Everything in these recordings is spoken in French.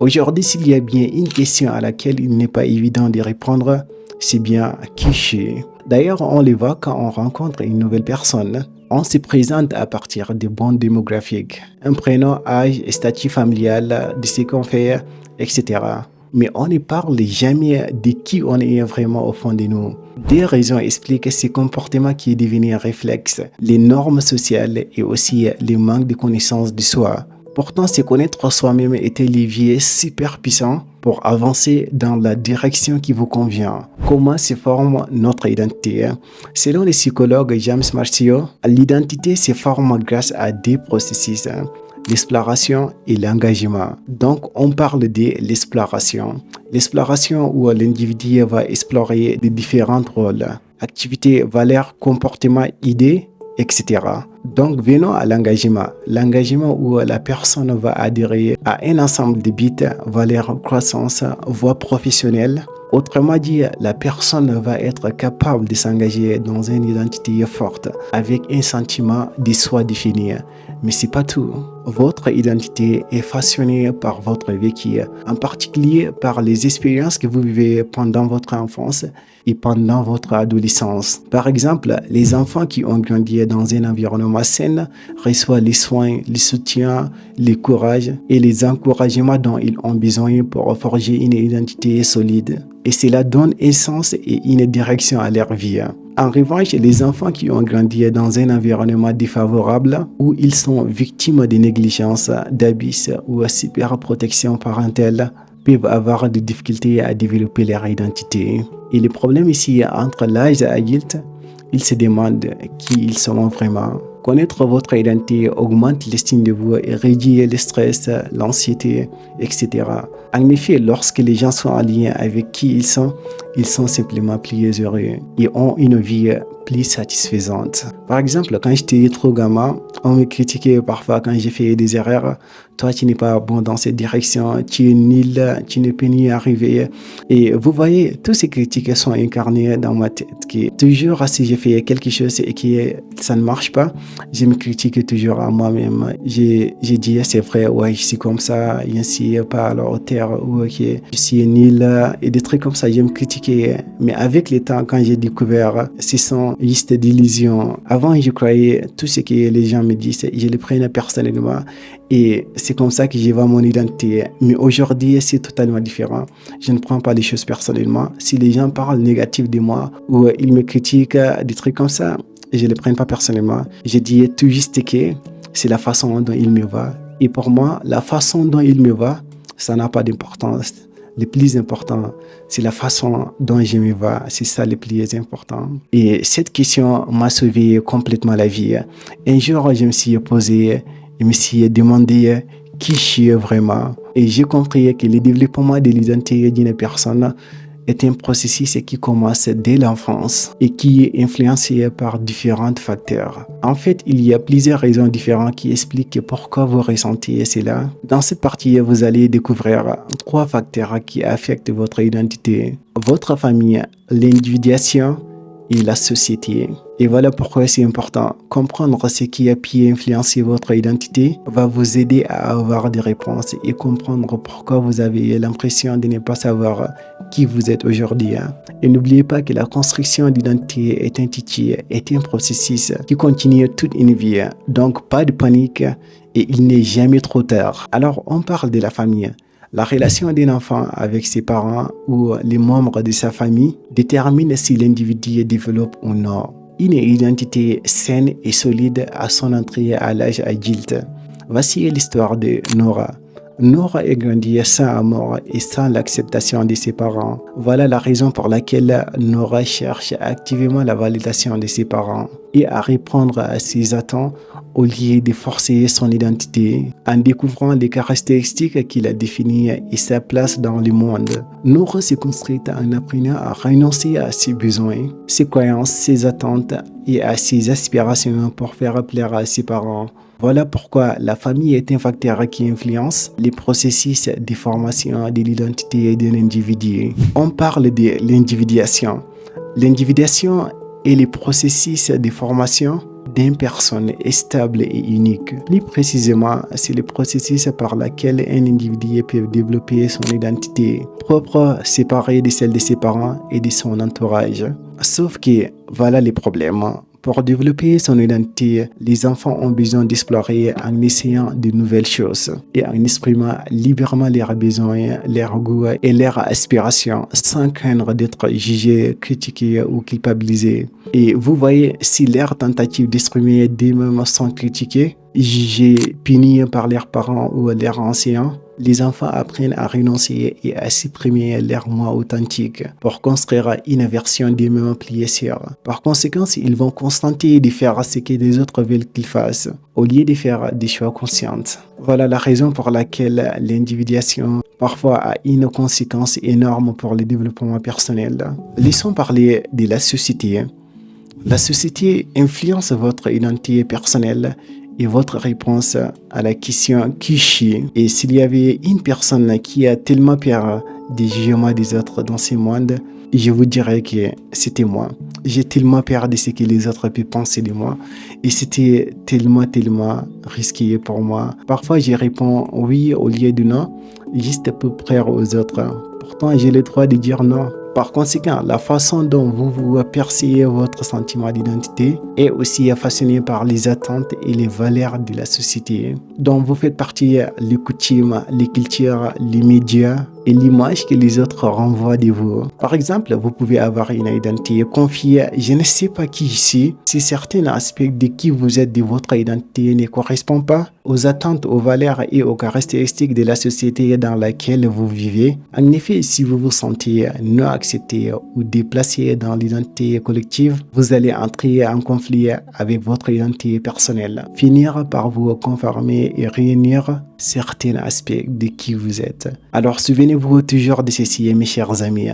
Aujourd'hui, s'il y a bien une question à laquelle il n'est pas évident de répondre, c'est bien qui je suis. D'ailleurs, on le voit quand on rencontre une nouvelle personne. On se présente à partir des bons démographiques, un prénom, âge, statut familial, de ce qu'on fait, etc. Mais on ne parle jamais de qui on est vraiment au fond de nous. Des raisons expliquent ces comportements qui est devenu un réflexe, les normes sociales et aussi les manques de connaissance de soi. Pourtant, se connaître soi-même est un levier super puissant pour avancer dans la direction qui vous convient. Comment se forme notre identité? Selon le psychologue James Marcio, l'identité se forme grâce à deux processus, l'exploration et l'engagement. Donc, on parle de l'exploration. L'exploration où l'individu va explorer les différents rôles, activités, valeurs, comportements, idées, etc. Donc, venons à l'engagement. L'engagement où la personne va adhérer à un ensemble de buts, valeurs, croissance, voie professionnelle. Autrement dit, la personne va être capable de s'engager dans une identité forte avec un sentiment de soi défini. Mais c'est pas tout. Votre identité est façonnée par votre vécu, en particulier par les expériences que vous vivez pendant votre enfance et pendant votre adolescence. Par exemple, les enfants qui ont grandi dans un environnement sain reçoivent les soins, le soutien, le courage et les encouragements dont ils ont besoin pour forger une identité solide. Et cela donne un sens et une direction à leur vie. En revanche, les enfants qui ont grandi dans un environnement défavorable où ils sont victimes de négligence, d'abus ou de superprotection parentale peuvent avoir des difficultés à développer leur identité. Et le problème ici, entre l'âge adulte, ils se demandent qui ils sont vraiment. Connaître votre identité augmente l'estime de vous et réduit le stress, l'anxiété, etc. En effet, lorsque les gens sont en lien avec qui ils sont simplement plus heureux et ont une vie plus satisfaisante. Par exemple, quand j'étais trop gamin, on me critiquait parfois quand j'ai fait des erreurs. Toi, tu n'es pas bon dans cette direction, tu es nul, tu ne peux n'y arriver. Et vous voyez, toutes ces critiques sont incarnées dans ma tête. Que toujours, si j'ai fait quelque chose et que ça ne marche pas, je me critique toujours à moi-même. J'ai dit, c'est vrai, ouais, je suis comme ça, je ne suis pas à la hauteur, ou ok, je suis nul, et des trucs comme ça, je me critiquais. Mais avec le temps, quand j'ai découvert, ce sont juste des illusions. Avant, je croyais tout ce que les gens me disent, je le prenais personnellement. Et c'est comme ça que je vois mon identité. Mais aujourd'hui, c'est totalement différent. Je ne prends pas les choses personnellement. Si les gens parlent négatif de moi ou ils me critiquent, des trucs comme ça, je ne les prends pas personnellement. Je dis tout juste que c'est la façon dont il me va. Et pour moi, la façon dont il me va, ça n'a pas d'importance. Le plus important, c'est la façon dont je me vois. C'est ça le plus important. Et cette question m'a sauvé complètement la vie. Un jour, je me suis posé, je me suis demandé qui je suis vraiment. Et j'ai compris que le développement de l'identité d'une personne est un processus qui commence dès l'enfance et qui est influencé par différents facteurs. En fait, il y a plusieurs raisons différentes qui expliquent pourquoi vous ressentez cela. Dans cette partie, vous allez découvrir 3 facteurs qui affectent votre identité: votre famille, l'individuation et la société. Et voilà pourquoi c'est important. Comprendre ce qui a pu influencer votre identité va vous aider à avoir des réponses et comprendre pourquoi vous avez l'impression de ne pas savoir qui vous êtes aujourd'hui. Et n'oubliez pas que la construction d'identité est un titre, est un processus qui continue toute une vie. Donc pas de panique et il n'est jamais trop tard. Alors on parle de la famille. La relation d'un enfant avec ses parents ou les membres de sa famille détermine si l'individu développe ou non une identité saine et solide à son entrée à l'âge adulte. Voici l'histoire de Nora. Nora est grandie sans amour et sans l'acceptation de ses parents. Voilà la raison pour laquelle Nora cherche activement la validation de ses parents et à répondre à ses attentes au lieu de forcer son identité en découvrant les caractéristiques qui la définissent et sa place dans le monde. Nora s'est construite en apprenant à renoncer à ses besoins, ses croyances, ses attentes et à ses aspirations pour faire plaire à ses parents. Voilà pourquoi la famille est un facteur qui influence les processus de formation de l'identité d'un individu. On parle de l'individuation. L'individuation est le processus de formation d'une personne est stable et unique. Plus précisément, c'est le processus par lequel un individu peut développer son identité propre, séparée de celle de ses parents et de son entourage. Sauf que, voilà les problèmes. Pour développer son identité, les enfants ont besoin d'explorer en essayant de nouvelles choses et en exprimant librement leurs besoins, leurs goûts et leurs aspirations sans craindre d'être jugés, critiqués ou culpabilisés. Et vous voyez, si leurs tentatives d'exprimer d'eux-mêmes sont critiquées, jugées, punies par leurs parents ou leurs enseignants, les enfants apprennent à renoncer et à supprimer leur moi authentique pour construire une version d'eux-mêmes pliée sur. Par conséquent, ils vont constater de faire ce que les autres veulent qu'ils fassent, au lieu de faire des choix conscients. Voilà la raison pour laquelle l'individuation parfois a une conséquence énorme pour le développement personnel. Laissons parler de la société. La société influence votre identité personnelle et votre réponse à la question qui chie. Et s'il y avait une personne qui a tellement peur des jugements des autres dans ce monde, je vous dirais que c'était moi. J'ai tellement peur de ce que les autres peuvent penser de moi et c'était tellement risqué pour moi. Parfois, je réponds oui au lieu de non, juste pour plaire aux autres. Pourtant, j'ai le droit de dire non. Par conséquent, la façon dont vous percevez votre sentiment d'identité est aussi façonnée par les attentes et les valeurs de la société dont vous faites partie, les coutumes, les cultures, les médias et l'image que les autres renvoient de vous. Par exemple, vous pouvez avoir une identité confiée, je ne sais pas qui ici, si certains aspects de qui vous êtes de votre identité ne correspondent pas aux attentes, aux valeurs et aux caractéristiques de la société dans laquelle vous vivez. En effet, si vous vous sentez non accepté ou déplacé dans l'identité collective, vous allez entrer en conflit avec votre identité personnelle, finir par vous conformer et réunir certains aspects de qui vous êtes. Alors souvenez-vous toujours de ceci, mes chers amis.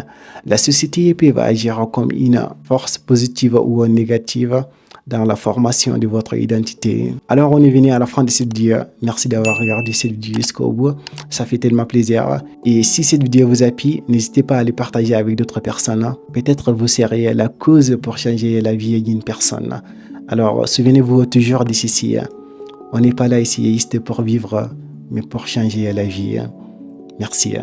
La société peut agir comme une force positive ou négative dans la formation de votre identité. Alors on est venu à la fin de cette vidéo. Merci d'avoir regardé cette vidéo jusqu'au bout. Ça fait tellement plaisir. Et si cette vidéo vous a plu, n'hésitez pas à la partager avec d'autres personnes. Peut-être vous serez la cause pour changer la vie d'une personne. Alors souvenez-vous toujours de ceci. On n'est pas là ici juste pour vivre, mais pour changer la vie. Merci.